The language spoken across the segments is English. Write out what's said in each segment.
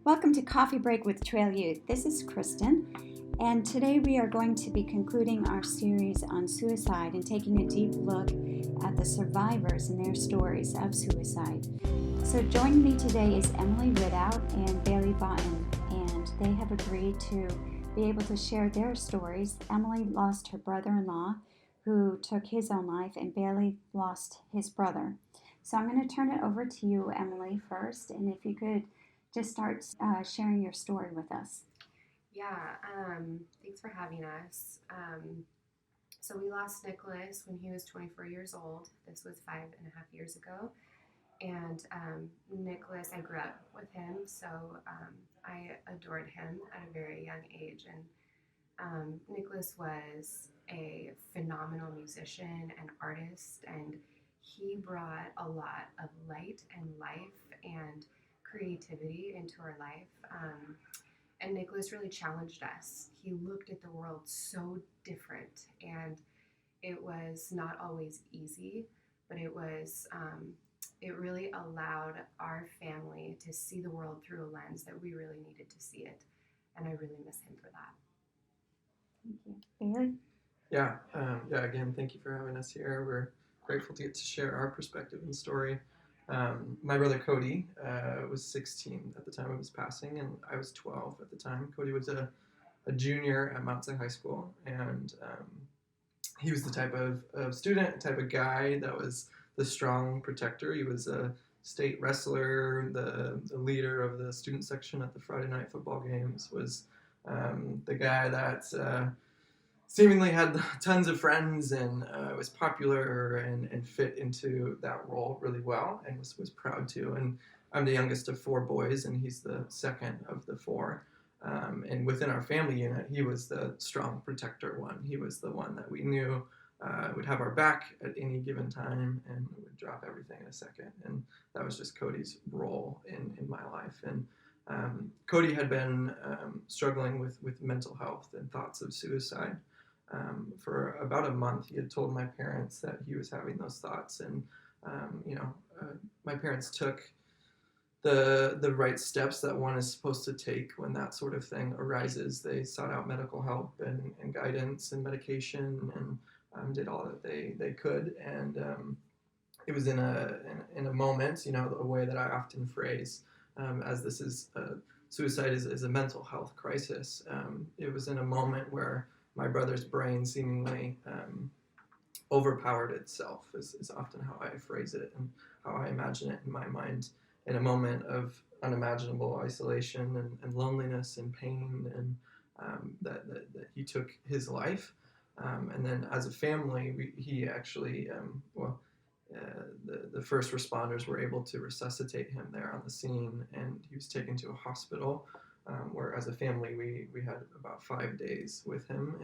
Welcome to Coffee Break with Trail Youth. This is Kristen, and today we are going to be concluding our series on suicide and taking a deep look at the survivors and their stories of suicide. So joining me today is Emily Ridout and Baly, and they have agreed to be able to share their stories. Emily lost her brother-in-law who took his own life, and Baly lost his brother. So I'm going to turn it over to you, Emily, first, and if you could just start sharing your story with us. Yeah, thanks for having us. So we lost Nicholas when he was 24 years old. This was 5.5 years ago. And Nicholas, I grew up with him, so I adored him at a very young age. And Nicholas was a phenomenal musician and artist, and he brought a lot of light and life and creativity into our life. And Nicholas really challenged us. He looked at the world so different, and it was not always easy, but it really allowed our family to see the world through a lens that we really needed to see it, and I really miss him for that. Thank you. Baly? Again, thank you for having us here. We're grateful to get to share our perspective and story. My brother Cody was 16 at the time of his passing, and I was 12 at the time. Cody was a junior at Mount Sinai High School, and he was the type of student, type of guy that was the strong protector. He was a state wrestler, the leader of the student section at the Friday night football games, was the guy that seemingly had tons of friends and was popular and fit into that role really well and was proud to. And I'm the youngest of four boys, and he's the second of the four. And within our family unit, he was the strong protector one. He was the one that we knew would have our back at any given time and would drop everything in a second. And that was just Cody's role in my life. And Cody had been struggling with mental health and thoughts of suicide. For about a month. He had told my parents that he was having those thoughts, and my parents took the right steps that one is supposed to take when that sort of thing arises. They sought out medical help and guidance and medication, and did all that they could. And it was in a moment, a way that I often phrase, as this is suicide is a mental health crisis. It was in a moment where my brother's brain seemingly overpowered itself, is often how I phrase it and how I imagine it in my mind, in a moment of unimaginable isolation and loneliness and pain, and that he took his life. And then as a family, he actually, the first responders were able to resuscitate him there on the scene, and he was taken to a hospital. Where as a family we had about 5 days with him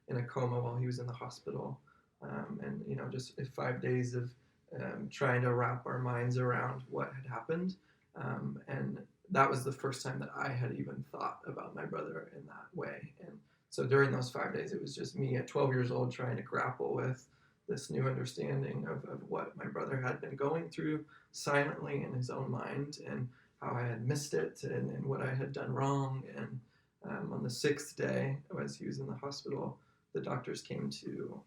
in a coma while he was in the hospital, and just 5 days of trying to wrap our minds around what had happened, and that was the first time that I had even thought about my brother in that way. And so during those 5 days, it was just me at 12 years old trying to grapple with this new understanding of what my brother had been going through silently in his own mind, and how I had missed it, and what I had done wrong. And on the 6th day, as he was in the hospital, the doctors came to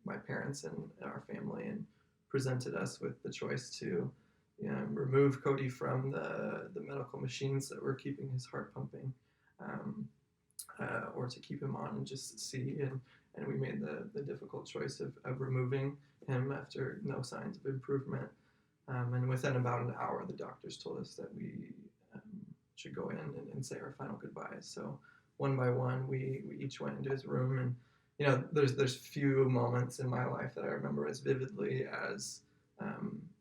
my parents and our family and presented us with the choice to remove Cody from the medical machines that were keeping his heart pumping, or to keep him on and just see. And we made the difficult choice of removing him after no signs of improvement. And within about an hour, the doctors told us that we should go in and say our final goodbyes. So one by one, we each went into his room. And there's few moments in my life that I remember as vividly as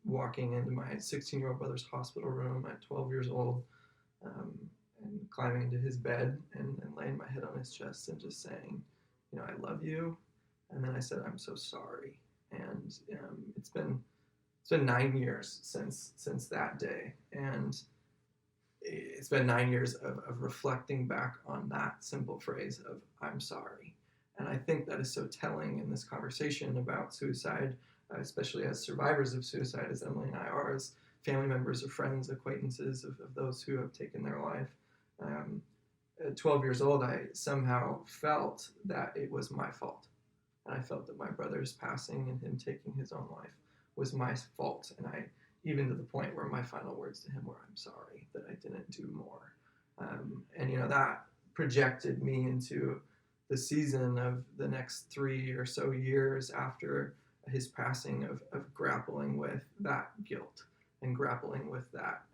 walking into my 16-year-old brother's hospital room at 12 years old, and climbing into his bed and laying my head on his chest and just saying, I love you. And then I said, I'm so sorry. And it's been 9 years since that day, and it's been 9 years of reflecting back on that simple phrase of I'm sorry. And I think that is so telling in this conversation about suicide, especially as survivors of suicide, as Emily and I are, as family members or friends, acquaintances of those who have taken their life. At 12 years old, I somehow felt that it was my fault. And I felt that my brother's passing and him taking his own life was my fault. And I, even to the point where my final words to him were, "I'm sorry that I didn't do more." And, that projected me into the season of the next 3 or so years after his passing of grappling with that guilt and grappling with that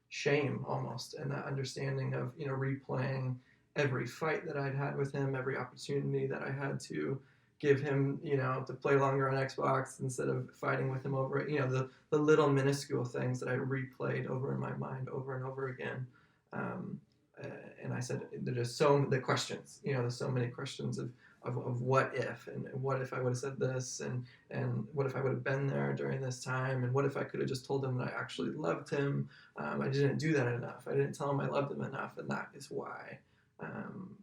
shame almost, and that understanding of replaying every fight that I'd had with him, every opportunity that I had to give him, to play longer on Xbox instead of fighting with him over it. The little minuscule things that I replayed over in my mind over and over again. And I said, there's the questions, there's so many questions of what if, and what if I would have said this, and what if I would have been there during this time, and what if I could have just told him that I actually loved him. I didn't do that enough. I didn't tell him I loved him enough, and that is why,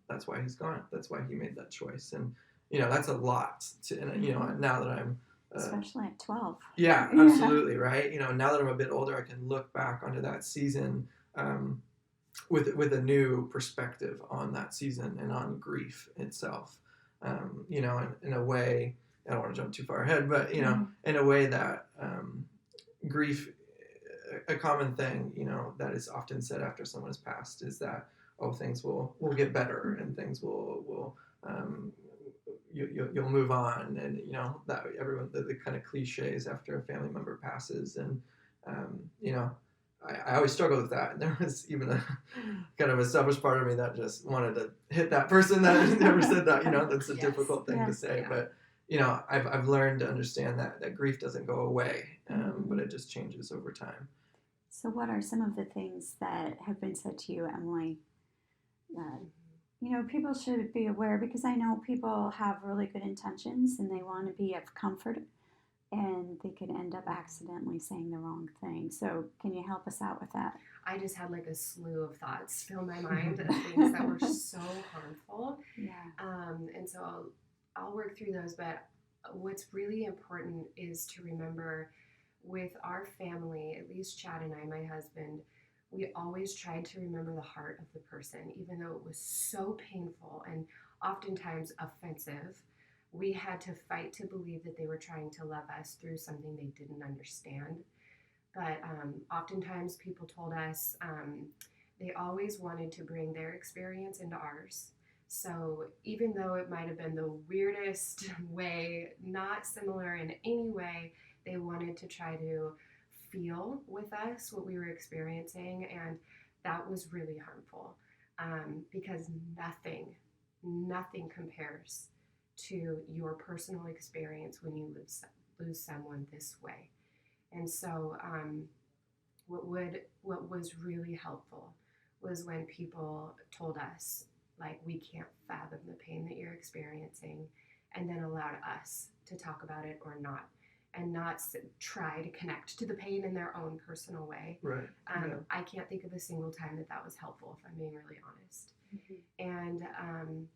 that's why he's gone. That's why he made that choice. And that's a lot and now that I'm especially at 12. Yeah, absolutely. Right. Now that I'm a bit older, I can look back onto that season with a new perspective on that season and on grief itself. In a way, I don't want to jump too far ahead, but in a way that grief, a common thing, that is often said after someone has passed, is that, oh, things will get better, and things will you'll move on, and that everyone, the kind of cliches after a family member passes. And I always struggled with that, and there was even a kind of a selfish part of me that just wanted to hit that person that never said that. That's a difficult thing to say, but I've learned to understand that grief doesn't go away, but it just changes over time. So what are some of the things that have been said to you, Emily, that people should be aware? Because I know people have really good intentions and they want to be of comfort, and they could end up accidentally saying the wrong thing. So can you help us out with that? I just had like a slew of thoughts fill my mind of things that were so harmful. Yeah. And so I'll work through those. But what's really important is to remember, with our family, at least Chad and I, my husband, we always tried to remember the heart of the person, even though it was so painful and oftentimes offensive. We had to fight to believe that they were trying to love us through something they didn't understand. But oftentimes people told us they always wanted to bring their experience into ours. So even though it might have been the weirdest way, not similar in any way, they wanted to try to feel with us what we were experiencing, and that was really harmful, because nothing compares to your personal experience when you lose someone this way. And so what was really helpful was when people told us, like, we can't fathom the pain that you're experiencing, and then allowed us to talk about it or not, and not try to connect to the pain in their own personal way. Right. I can't think of a single time that was helpful, if I'm being really honest. Mm-hmm. And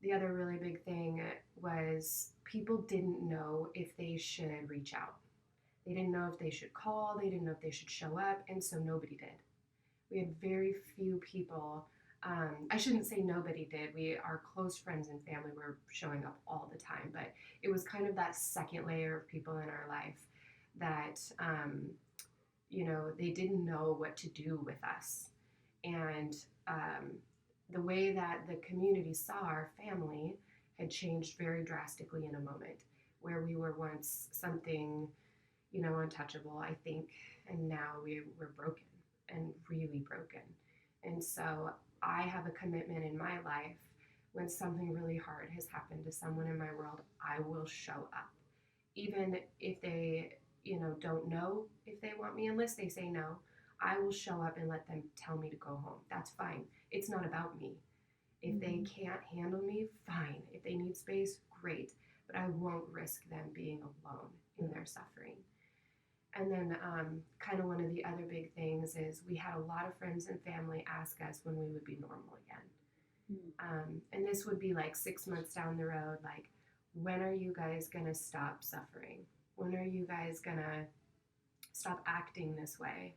the other really big thing was people didn't know if they should reach out. They didn't know if they should call. They didn't know if they should show up, and so nobody did. We had very few people. I shouldn't say nobody did. Our close friends and family were showing up all the time, but it was kind of that second layer of people in our life that, they didn't know what to do with us. And the way that the community saw our family had changed very drastically in a moment, where we were once something, untouchable, I think, and now we're broken, and really broken. And so I have a commitment in my life. When something really hard has happened to someone in my world, I will show up. Even if they, don't know if they want me, unless they say no, I will show up and let them tell me to go home. That's fine. It's not about me. If they can't handle me, fine. If they need space, great. But I won't risk them being alone in their suffering. And then kind of one of the other big things is we had a lot of friends and family ask us when we would be normal again. And this would be like 6 months down the road, like, when are you guys going to stop suffering? When are you guys going to stop acting this way.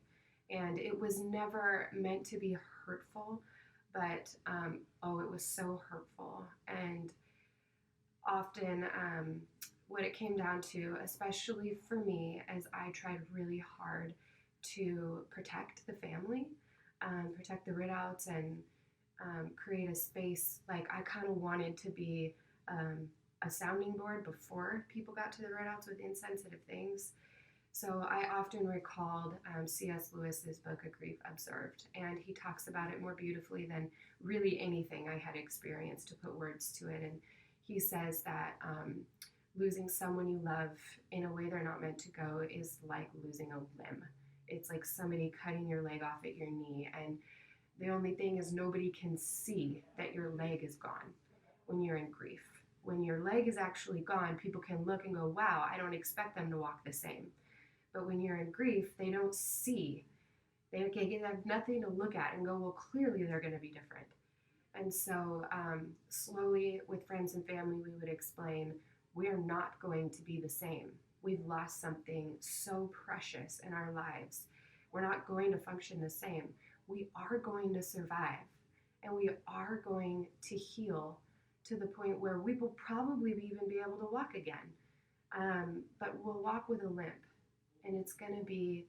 And it was never meant to be hurtful, but it was so hurtful. And often what it came down to, especially for me, as I tried really hard to protect the family, protect the Ritouts, and create a space. Like, I kind of wanted to be a sounding board before people got to the Ritouts with insensitive things. So I often recalled C.S. Lewis's book, A Grief Observed, and he talks about it more beautifully than really anything I had experienced to put words to it. And he says that losing someone you love in a way they're not meant to go is like losing a limb. It's like somebody cutting your leg off at your knee, and the only thing is nobody can see that your leg is gone when you're in grief. When your leg is actually gone, people can look and go, wow, I don't expect them to walk the same. But when you're in grief, they don't see. They have nothing to look at and go, well, clearly they're going to be different. And so slowly with friends and family, we would explain, we're not going to be the same. We've lost something so precious in our lives. We're not going to function the same. We are going to survive, and we are going to heal to the point where we will probably even be able to walk again. But we'll walk with a limp, and it's going to be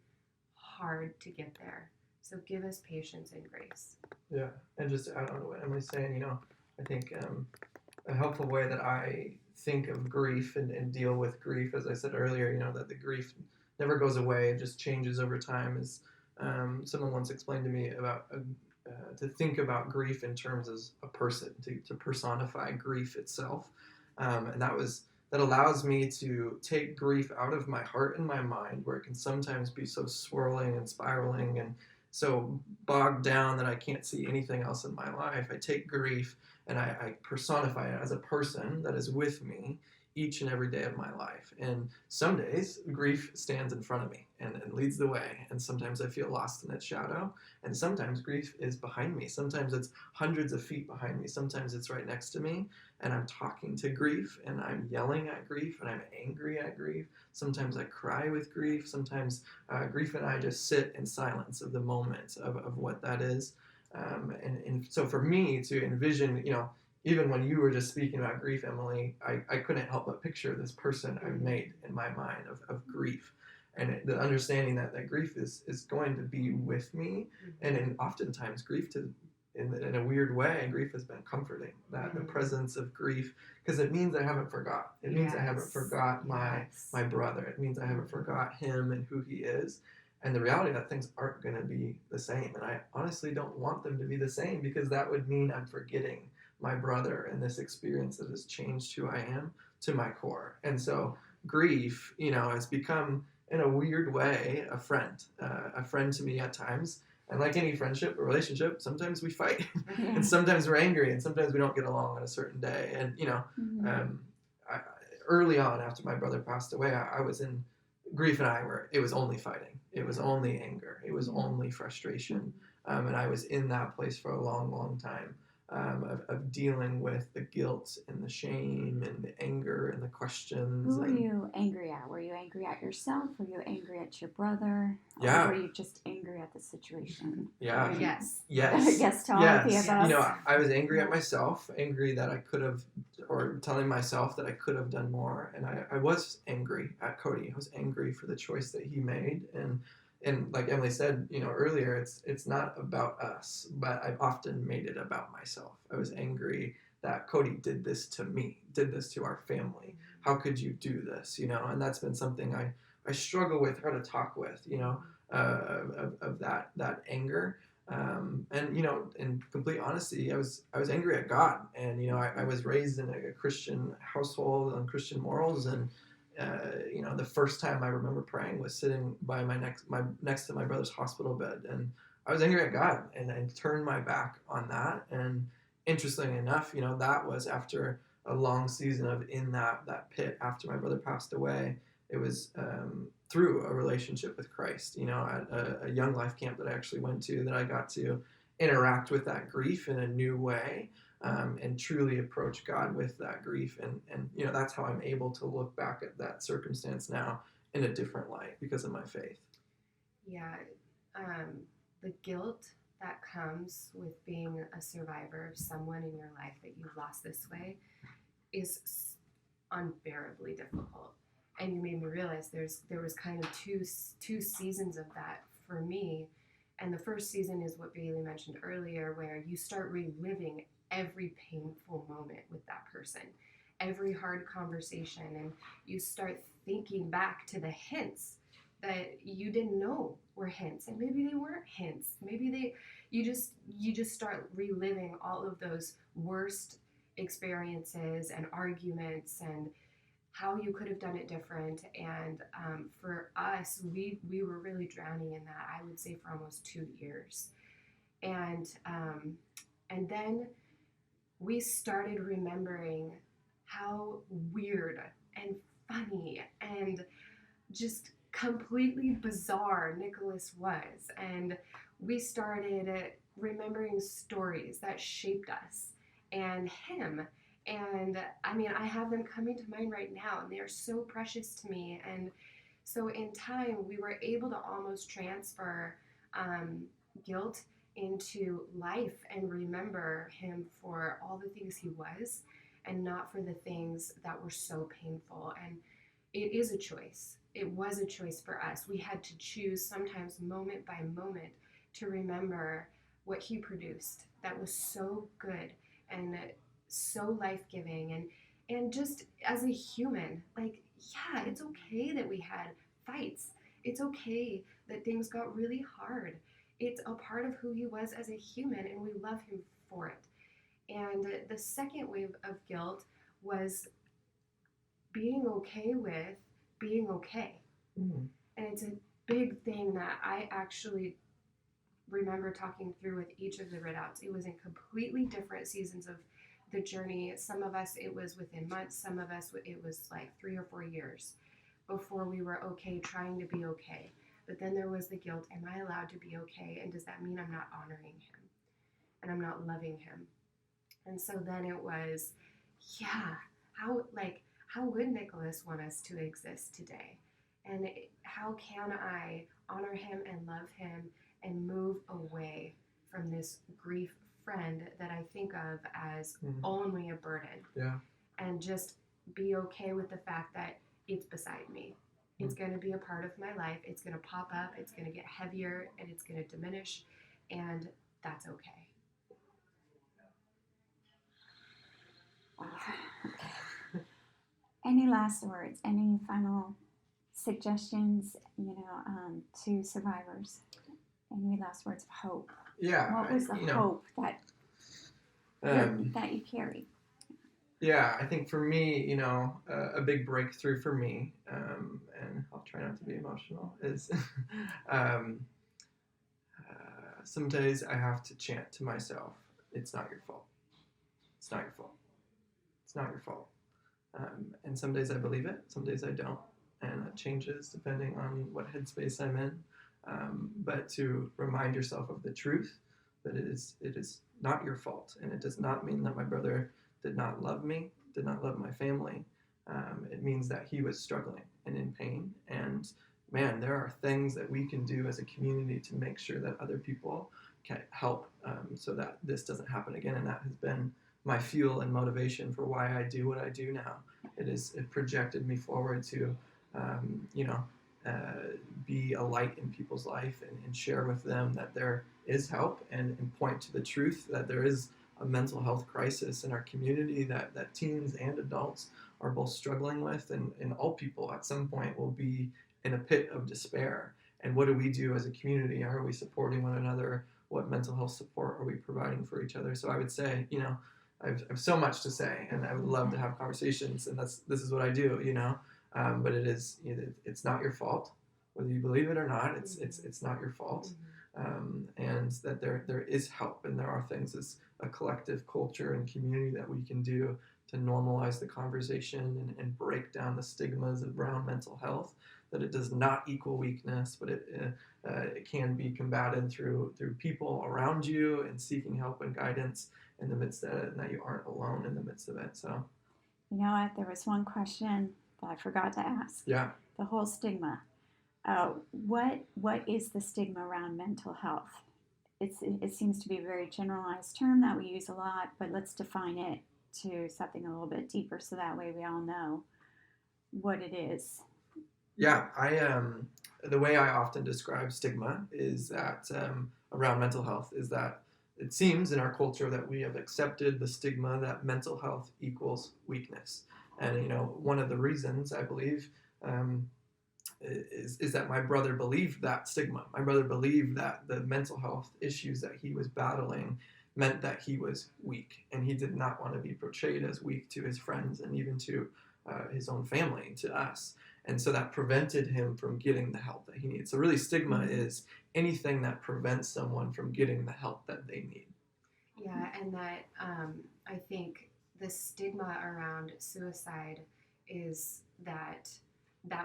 hard to get there. So give us patience and grace. Yeah, and just to add on to what Emily's saying, I think a helpful way that I think of grief and deal with grief, as I said earlier, that the grief never goes away, it just changes over time, is someone once explained to me about to think about grief in terms as a person, to personify grief itself. And that allows me to take grief out of my heart and my mind, where it can sometimes be so swirling and spiraling and so bogged down that I can't see anything else in my life. I take grief and I personify it as a person that is with me each and every day of my life. And some days, grief stands in front of me and leads the way. And sometimes I feel lost in its shadow. And sometimes grief is behind me. Sometimes it's hundreds of feet behind me. Sometimes it's right next to me. And I'm talking to grief, and I'm yelling at grief, and I'm angry at grief. Sometimes I cry with grief. Sometimes grief and I just sit in silence of the moment of what that is. And so for me to envision, even when you were just speaking about grief, Emily, I couldn't help but picture this person I've made in my mind of grief. And the understanding that grief is going to be with me. And oftentimes grief in a weird way, grief has been comforting. That the presence of grief, because it means I haven't forgot. It means I haven't forgot my brother. It means I haven't forgot him and who he is. And the reality that things aren't going to be the same. And I honestly don't want them to be the same, because that would mean I'm forgetting my brother and this experience that has changed who I am to my core. And so grief, has become, in a weird way, a friend to me at times. And like any friendship or relationship, sometimes we fight, and sometimes we're angry, and sometimes we don't get along on a certain day. And, early on after my brother passed away, I was in grief, and it was only fighting. It was only anger. It was only frustration. And I was in that place for a long, long time. Of dealing with the guilt and the shame and the anger and the questions. Who were you angry at? Were you angry at yourself? Were you angry at your brother? Yeah. Or were you just angry at the situation? Yeah. Yes. Yes, to all of the above. I was angry at myself, angry that I could have, or telling myself that I could have done more. And I was angry at Cody. I was angry for the choice that he made. And like Emily said, earlier, it's not about us, but I've often made it about myself. I was angry that Cody did this to me, did this to our family. How could you do this? And that's been something I struggle with, how to talk with, of that anger. And in complete honesty, I was angry at God. And I was raised in a Christian household on Christian morals, and the first time I remember praying was sitting by next to my brother's hospital bed, and I was angry at God and turned my back on that. And interestingly enough, that was after a long season of in that pit after my brother passed away. It was through a relationship with Christ, at a young life camp that I actually went to, that I got to interact with that grief in a new way. And truly approach God with that grief. And that's how I'm able to look back at that circumstance now in a different light because of my faith. Yeah, the guilt that comes with being a survivor of someone in your life that you've lost this way is unbearably difficult. And you made me realize there was kind of two seasons of that for me. And the first season is what Bailey mentioned earlier, where you start reliving every painful moment with that person, every hard conversation, and you start thinking back to the hints that you didn't know were hints, and maybe they weren't hints. Maybe you just start reliving all of those worst experiences and arguments and how you could have done it different. And for us, we were really drowning in that. I would say for almost 2 years, and then we started remembering how weird and funny and just completely bizarre Nicholas was. And we started remembering stories that shaped us and him. And I mean, I have them coming to mind right now, and they are so precious to me. And so, in time, we were able to almost transfer um, guilt into life and remember him for all the things he was and not for the things that were so painful. And it is a choice. It was a choice for us. We had to choose sometimes moment by moment to remember what he produced that was so good and so life-giving, and just as a human, like, yeah, it's okay that we had fights. It's okay that things got really hard. It's a part of who he was as a human, and we love him for it. And the second wave of guilt was being okay with being okay. Mm. And it's a big thing that I actually remember talking through with each of the readouts. It was in completely different seasons of the journey. Some of us, it was within months. Some of us, it was like 3 or 4 years before we were okay, trying to be okay. But then there was the guilt. Am I allowed to be okay? And does that mean I'm not honoring him? And I'm not loving him? And so then it was, yeah, how would Nicholas want us to exist today? And how can I honor him and love him and move away from this grief friend that I think of as only a burden? Yeah. And just be okay with the fact that it's beside me. It's going to be a part of my life. It's going to pop up. It's going to get heavier and it's going to diminish. And that's okay. Any last words? Any final suggestions, to survivors? Any last words of hope? Yeah. What was the hope that you carry? Yeah, I think for me, a big breakthrough for me, and I'll try not to be emotional, is some days I have to chant to myself, it's not your fault. It's not your fault. It's not your fault. And some days I believe it, some days I don't. And it changes depending on what headspace I'm in. But to remind yourself of the truth that it is not your fault. And it does not mean that my brother did not love me, did not love my family. It means that he was struggling and in pain. And man, there are things that we can do as a community to make sure that other people can help so that this doesn't happen again. And that has been my fuel and motivation for why I do what I do now. It projected me forward to, be a light in people's life and share with them that there is help and point to the truth that there is a mental health crisis in our community that teens and adults are both struggling with, and all people at some point will be in a pit of despair. And what do we do as a community? Are we supporting one another? What mental health support are we providing for each other? So I would say, I have so much to say, and I would love to have conversations, and this is what I do, but it's not your fault, whether you believe it or not. It's not your fault, and that there is help, and there are things as a collective culture and community that we can do to normalize the conversation and break down the stigmas around mental health. That it does not equal weakness, but it can be combated through people around you and seeking help and guidance in the midst of it, and that you aren't alone in the midst of it. So, you know what? There was one question that I forgot to ask. Yeah. The whole stigma. What is the stigma around mental health? It seems to be a very generalized term that we use a lot, but let's define it to something a little bit deeper so that way we all know what it is. Yeah, the way I often describe stigma is that around mental health is that it seems in our culture that we have accepted the stigma that mental health equals weakness. And one of the reasons I believe is that my brother believed that stigma. My brother believed that the mental health issues that he was battling meant that he was weak, and he did not want to be portrayed as weak to his friends and even to his own family, to us. And so that prevented him from getting the help that he needs. So really, stigma is anything that prevents someone from getting the help that they need. Yeah, and that I think the stigma around suicide is that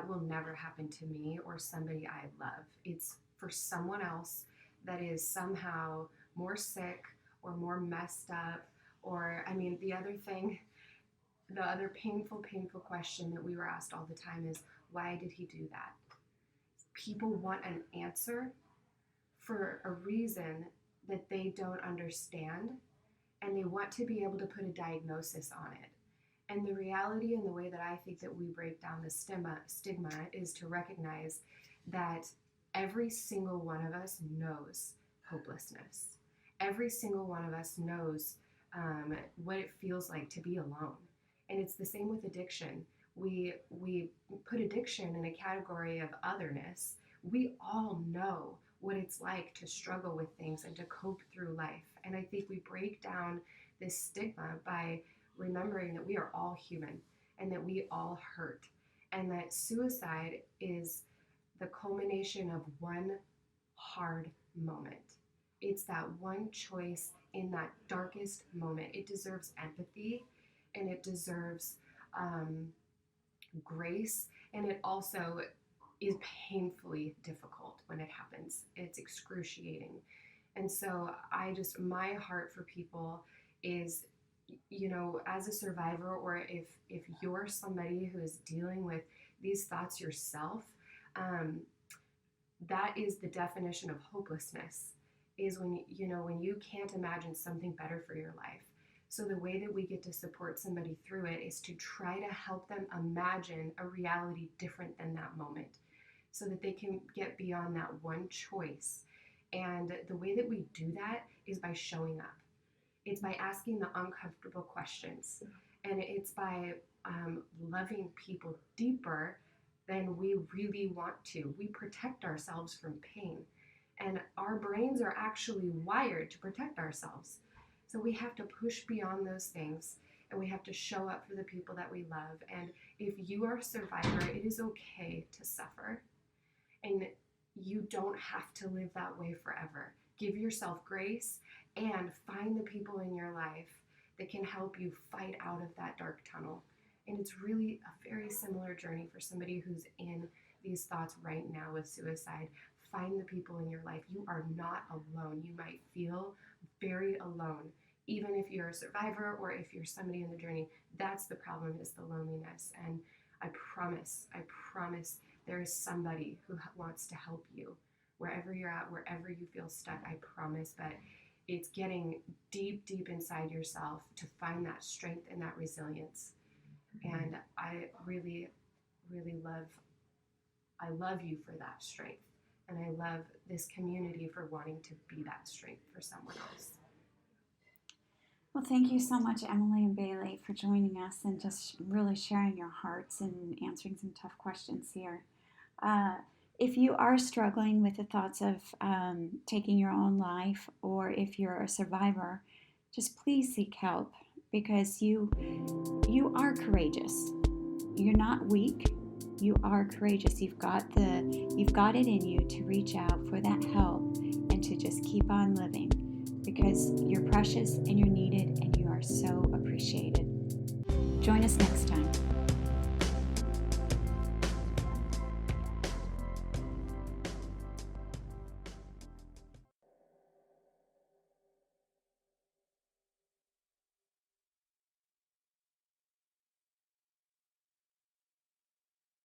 will never happen to me or somebody I love. It's for someone else that is somehow more sick or more messed up. Or, I mean, the other painful question that we were asked all the time is, why did he do that? People want an answer for a reason that they don't understand, and they want to be able to put a diagnosis on it. And the reality and the way that I think that we break down the stigma is to recognize that every single one of us knows hopelessness. Every single one of us knows what it feels like to be alone. And it's the same with addiction. We put addiction in a category of otherness. We all know what it's like to struggle with things and to cope through life. And I think we break down this stigma by remembering that we are all human and that we all hurt, and that suicide is the culmination of one hard moment. It's that one choice in that darkest moment. It deserves empathy, and it deserves grace, and it also is painfully difficult when it happens. It's excruciating. And so my heart for people is, as a survivor, or if you're somebody who is dealing with these thoughts yourself, that is the definition of hopelessness, is when you can't imagine something better for your life. So the way that we get to support somebody through it is to try to help them imagine a reality different than that moment, so that they can get beyond that one choice. And the way that we do that is by showing up. It's by asking the uncomfortable questions. And it's by loving people deeper than we really want to. We protect ourselves from pain. And our brains are actually wired to protect ourselves. So we have to push beyond those things, and we have to show up for the people that we love. And if you are a survivor, it is okay to suffer. And you don't have to live that way forever. Give yourself grace and find the people in your life that can help you fight out of that dark tunnel. And it's really a very similar journey for somebody who's in these thoughts right now with suicide. Find the people in your life. You are not alone. You might feel very alone, even if you're a survivor or if you're somebody in the journey. That's the problem, is the loneliness. And I promise, there is somebody who wants to help you. Wherever you're at, wherever you feel stuck, I promise. But it's getting deep, deep inside yourself to find that strength and that resilience. And I really, really love you for that strength. And I love this community for wanting to be that strength for someone else. Well, thank you so much, Emily and Baly, for joining us and just really sharing your hearts and answering some tough questions here. If you are struggling with the thoughts of taking your own life, or if you're a survivor, just please seek help, because you are courageous. You're not weak. You are courageous. You've got it in you to reach out for that help and to just keep on living, because you're precious and you're needed and you are so appreciated. Join us next time.